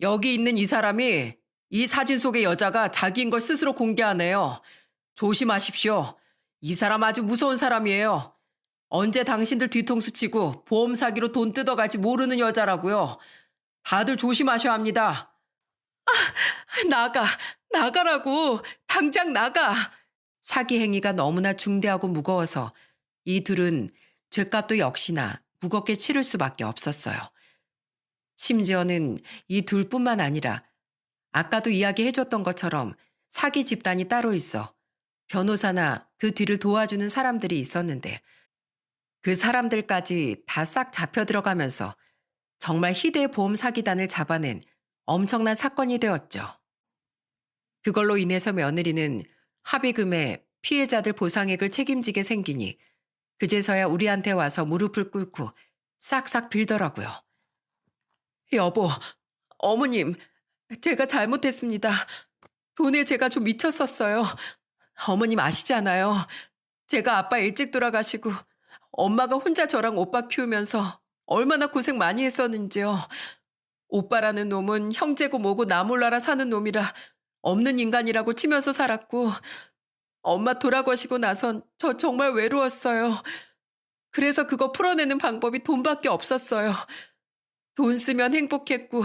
여기 있는 이 사람이 이 사진 속의 여자가 자기인 걸 스스로 공개하네요. 조심하십시오. 이 사람 아주 무서운 사람이에요. 언제 당신들 뒤통수 치고 보험 사기로 돈 뜯어갈지 모르는 여자라고요. 다들 조심하셔야 합니다. 나가라고. 당장 나가. 사기 행위가 너무나 중대하고 무거워서 이 둘은 죗값도 역시나 무겁게 치를 수밖에 없었어요. 심지어는 이 둘뿐만 아니라 아까도 이야기해줬던 것처럼 사기 집단이 따로 있어 변호사나 그 뒤를 도와주는 사람들이 있었는데 그 사람들까지 다 싹 잡혀 들어가면서 정말 희대의 보험 사기단을 잡아낸 엄청난 사건이 되었죠. 그걸로 인해서 며느리는 합의금에 피해자들 보상액을 책임지게 생기니 그제서야 우리한테 와서 무릎을 꿇고 싹싹 빌더라고요. 여보, 어머님, 제가 잘못했습니다. 돈에 제가 좀 미쳤었어요. 어머님 아시잖아요. 제가 아빠 일찍 돌아가시고 엄마가 혼자 저랑 오빠 키우면서 얼마나 고생 많이 했었는지요. 오빠라는 놈은 형제고 뭐고 나 몰라라 사는 놈이라 없는 인간이라고 치면서 살았고 엄마 돌아가시고 나선 저 정말 외로웠어요. 그래서 그거 풀어내는 방법이 돈밖에 없었어요. 돈 쓰면 행복했고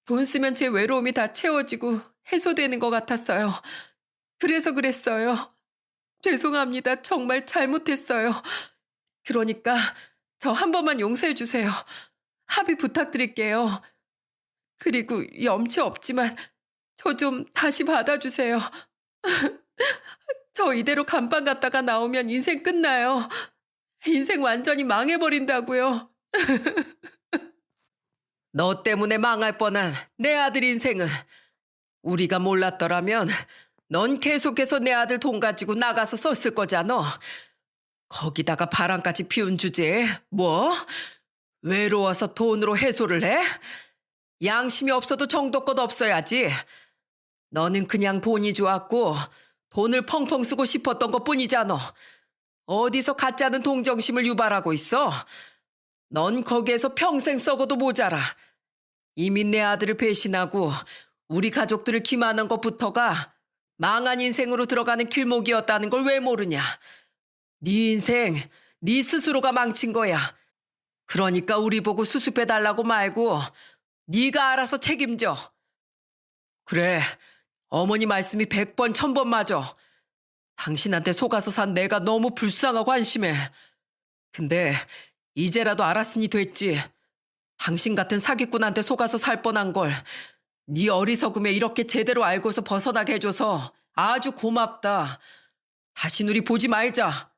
돈 쓰면 제 외로움이 다 채워지고 해소되는 것 같았어요. 그래서 그랬어요. 죄송합니다. 정말 잘못했어요. 그러니까 저 한 번만 용서해 주세요. 합의 부탁드릴게요. 그리고 염치 없지만 저 좀 다시 받아주세요. 저 이대로 간판 갔다가 나오면 인생 끝나요. 인생 완전히 망해버린다고요. 너 때문에 망할 뻔한 내 아들 인생은 우리가 몰랐더라면 넌 계속해서 내 아들 돈 가지고 나가서 썼을 거잖아. 거기다가 바람까지 피운 주제에 뭐? 외로워서 돈으로 해소를 해? 양심이 없어도 정도껏 없어야지. 너는 그냥 돈이 좋았고 돈을 펑펑 쓰고 싶었던 것뿐이잖아. 어디서 가짜는 동정심을 유발하고 있어? 넌 거기에서 평생 썩어도 모자라. 이미 내 아들을 배신하고 우리 가족들을 기만한 것부터가 망한 인생으로 들어가는 길목이었다는 걸 왜 모르냐. 네 인생 네 스스로가 망친 거야. 그러니까 우리 보고 수습해달라고 말고 네가 알아서 책임져. 그래, 어머니 말씀이 100번 1000번 맞아. 당신한테 속아서 산 내가 너무 불쌍하고 한심해. 근데 이제라도 알았으니 됐지. 당신 같은 사기꾼한테 속아서 살 뻔한 걸 네 어리석음에 이렇게 제대로 알고서 벗어나게 해줘서 아주 고맙다. 다신 우리 보지 말자.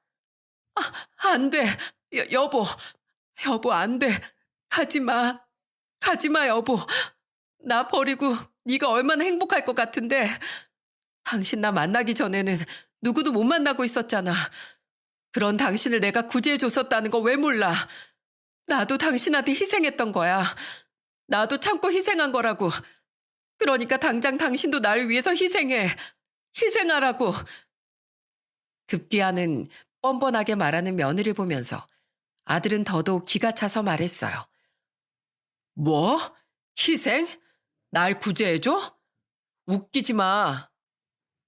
안 돼. 여보 안 돼. 가지 마. 가지 마, 여보. 나 버리고 네가 얼마나 행복할 것 같은데. 당신 나 만나기 전에는 누구도 못 만나고 있었잖아. 그런 당신을 내가 구제해 줬었다는 거 왜 몰라? 나도 당신한테 희생했던 거야. 나도 참고 희생한 거라고. 그러니까 당장 당신도 나를 위해서 희생해. 희생하라고. 급기야는 뻔뻔하게 말하는 며느리 보면서 아들은 더더욱 기가 차서 말했어요. 뭐? 희생? 날 구제해줘? 웃기지 마.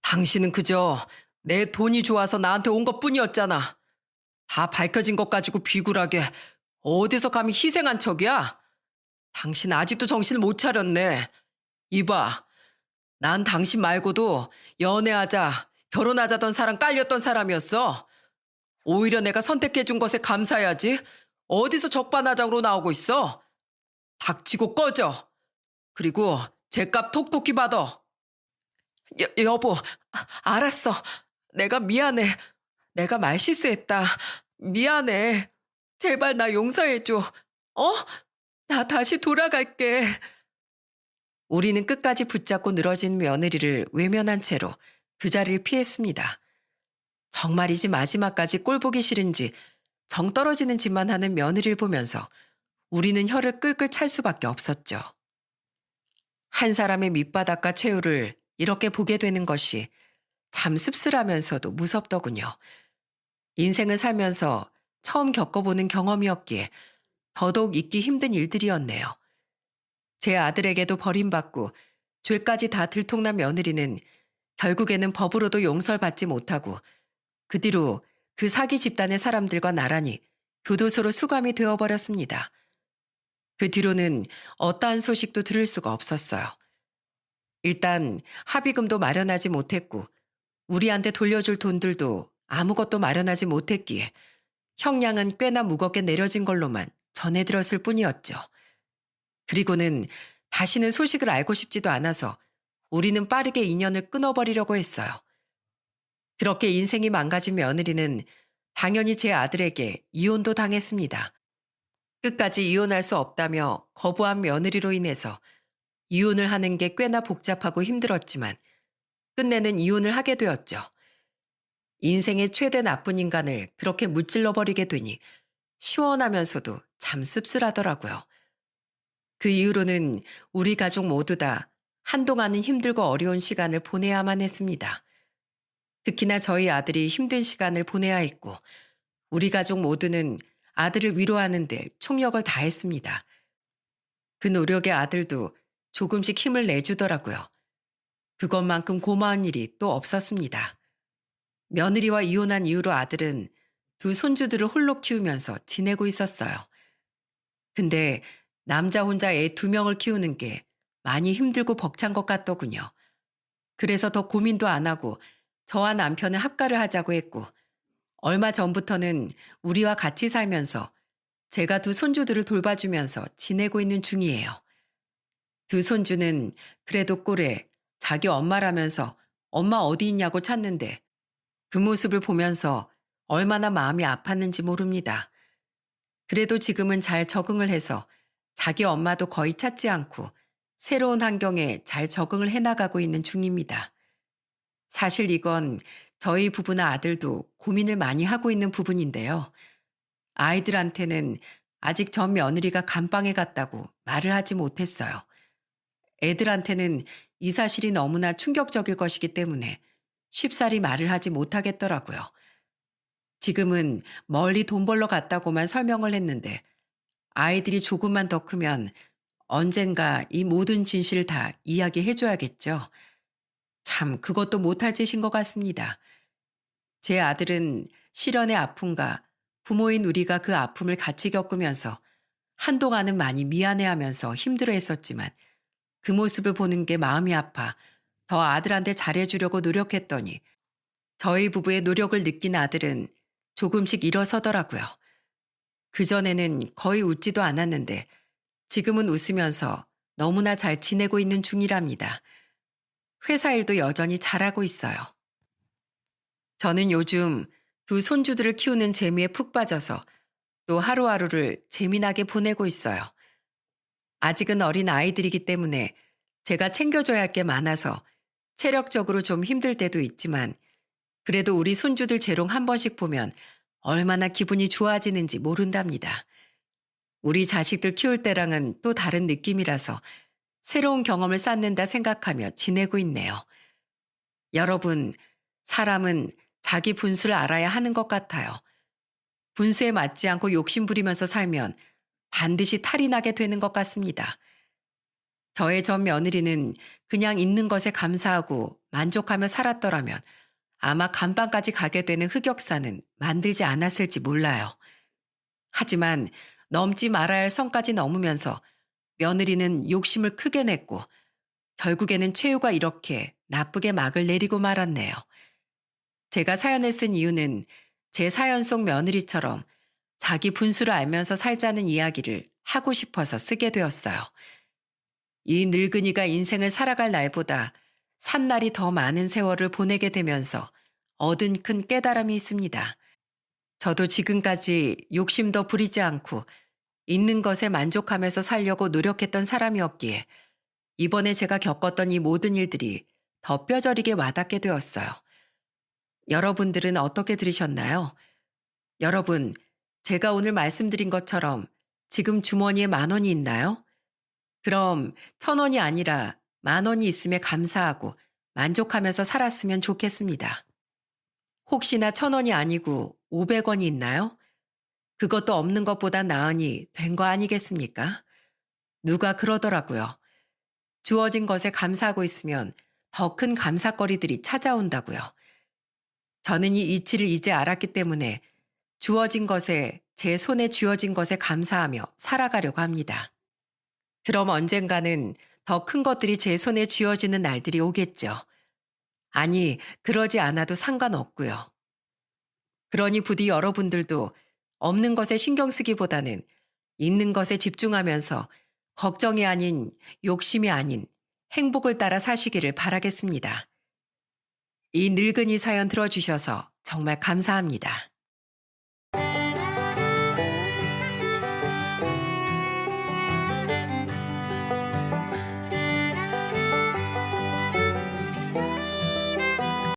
당신은 그저 내 돈이 좋아서 나한테 온 것뿐이었잖아. 다 밝혀진 것 가지고 비굴하게 어디서 감히 희생한 척이야? 당신 아직도 정신을 못 차렸네. 이봐, 난 당신 말고도 연애하자, 결혼하자던 사람 깔렸던 사람이었어. 오히려 내가 선택해준 것에 감사해야지. 어디서 적반하장으로 나오고 있어? 닥치고 꺼져. 그리고 죗값 톡톡히 받아. 여보, 알았어. 내가 미안해. 내가 말실수했다. 미안해. 제발 나 용서해줘. 어? 나 다시 돌아갈게. 우리는 끝까지 붙잡고 늘어진 며느리를 외면한 채로 그 자리를 피했습니다. 정말이지 마지막까지 꼴 보기 싫은지 정 떨어지는 짓만 하는 며느리를 보면서 우리는 혀를 끌끌 찰 수밖에 없었죠. 한 사람의 밑바닥과 최후를 이렇게 보게 되는 것이 참 씁쓸하면서도 무섭더군요. 인생을 살면서 처음 겪어보는 경험이었기에 더더욱 잊기 힘든 일들이었네요. 제 아들에게도 버림받고 죄까지 다 들통난 며느리는 결국에는 법으로도 용서를 받지 못하고 그 뒤로 그 사기 집단의 사람들과 나란히 교도소로 수감이 되어버렸습니다. 그 뒤로는 어떠한 소식도 들을 수가 없었어요. 일단 합의금도 마련하지 못했고 우리한테 돌려줄 돈들도 아무것도 마련하지 못했기에 형량은 꽤나 무겁게 내려진 걸로만 전해 들었을 뿐이었죠. 그리고는 다시는 소식을 알고 싶지도 않아서 우리는 빠르게 인연을 끊어버리려고 했어요. 그렇게 인생이 망가진 며느리는 당연히 제 아들에게 이혼도 당했습니다. 끝까지 이혼할 수 없다며 거부한 며느리로 인해서 이혼을 하는 게 꽤나 복잡하고 힘들었지만 끝내는 이혼을 하게 되었죠. 인생의 최대 나쁜 인간을 그렇게 무찔러 버리게 되니 시원하면서도 참 씁쓸하더라고요. 그 이후로는 우리 가족 모두 다 한동안은 힘들고 어려운 시간을 보내야만 했습니다. 특히나 저희 아들이 힘든 시간을 보내야 했고 우리 가족 모두는 아들을 위로하는 데 총력을 다했습니다. 그 노력에 아들도 조금씩 힘을 내주더라고요. 그것만큼 고마운 일이 또 없었습니다. 며느리와 이혼한 이후로 아들은 두 손주들을 홀로 키우면서 지내고 있었어요. 근데 남자 혼자 애 2명을 키우는 게 많이 힘들고 벅찬 것 같더군요. 그래서 더 고민도 안 하고 저와 남편은 합가를 하자고 했고 얼마 전부터는 우리와 같이 살면서 제가 두 손주들을 돌봐주면서 지내고 있는 중이에요. 두 손주는 그래도 꼴에 자기 엄마라면서 엄마 어디 있냐고 찾는데 그 모습을 보면서 얼마나 마음이 아팠는지 모릅니다. 그래도 지금은 잘 적응을 해서 자기 엄마도 거의 찾지 않고 새로운 환경에 잘 적응을 해나가고 있는 중입니다. 사실 이건 저희 부부나 아들도 고민을 많이 하고 있는 부분인데요. 아이들한테는 아직 전 며느리가 감방에 갔다고 말을 하지 못했어요. 애들한테는 이 사실이 너무나 충격적일 것이기 때문에 쉽사리 말을 하지 못하겠더라고요. 지금은 멀리 돈 벌러 갔다고만 설명을 했는데 아이들이 조금만 더 크면 언젠가 이 모든 진실을 다 이야기해줘야겠죠. 참 그것도 못할 짓인 것 같습니다. 제 아들은 실연의 아픔과 부모인 우리가 그 아픔을 같이 겪으면서 한동안은 많이 미안해하면서 힘들어했었지만 그 모습을 보는 게 마음이 아파 더 아들한테 잘해주려고 노력했더니 저희 부부의 노력을 느낀 아들은 조금씩 일어서더라고요. 그전에는 거의 웃지도 않았는데 지금은 웃으면서 너무나 잘 지내고 있는 중이랍니다. 회사 일도 여전히 잘하고 있어요. 저는 요즘 두 손주들을 키우는 재미에 푹 빠져서 또 하루하루를 재미나게 보내고 있어요. 아직은 어린 아이들이기 때문에 제가 챙겨줘야 할 게 많아서 체력적으로 좀 힘들 때도 있지만 그래도 우리 손주들 재롱 한 번씩 보면 얼마나 기분이 좋아지는지 모른답니다. 우리 자식들 키울 때랑은 또 다른 느낌이라서 새로운 경험을 쌓는다 생각하며 지내고 있네요. 여러분, 사람은 자기 분수를 알아야 하는 것 같아요. 분수에 맞지 않고 욕심 부리면서 살면 반드시 탈이 나게 되는 것 같습니다. 저의 전 며느리는 그냥 있는 것에 감사하고 만족하며 살았더라면 아마 감방까지 가게 되는 흑역사는 만들지 않았을지 몰라요. 하지만 넘지 말아야 할 선까지 넘으면서 며느리는 욕심을 크게 냈고 결국에는 최후가 이렇게 나쁘게 막을 내리고 말았네요. 제가 사연을 쓴 이유는 제 사연 속 며느리처럼 자기 분수를 알면서 살자는 이야기를 하고 싶어서 쓰게 되었어요. 이 늙은이가 인생을 살아갈 날보다 산 날이 더 많은 세월을 보내게 되면서 얻은 큰 깨달음이 있습니다. 저도 지금까지 욕심도 부리지 않고 있는 것에 만족하면서 살려고 노력했던 사람이었기에 이번에 제가 겪었던 이 모든 일들이 더 뼈저리게 와닿게 되었어요. 여러분들은 어떻게 들으셨나요? 여러분, 제가 오늘 말씀드린 것처럼 지금 주머니에 10,000원이 있나요? 그럼 1,000원이 아니라 10,000원이 있음에 감사하고 만족하면서 살았으면 좋겠습니다. 혹시나 1,000원이 아니고 500원이 있나요? 그것도 없는 것보다 나으니 된 거 아니겠습니까? 누가 그러더라고요. 주어진 것에 감사하고 있으면 더 큰 감사거리들이 찾아온다고요. 저는 이 이치를 이제 알았기 때문에 주어진 것에 제 손에 쥐어진 것에 감사하며 살아가려고 합니다. 그럼 언젠가는 더 큰 것들이 제 손에 쥐어지는 날들이 오겠죠. 아니, 그러지 않아도 상관없고요. 그러니 부디 여러분들도 없는 것에 신경 쓰기보다는 있는 것에 집중하면서 걱정이 아닌 욕심이 아닌 행복을 따라 사시기를 바라겠습니다. 이 늙은이 사연 들어주셔서 정말 감사합니다.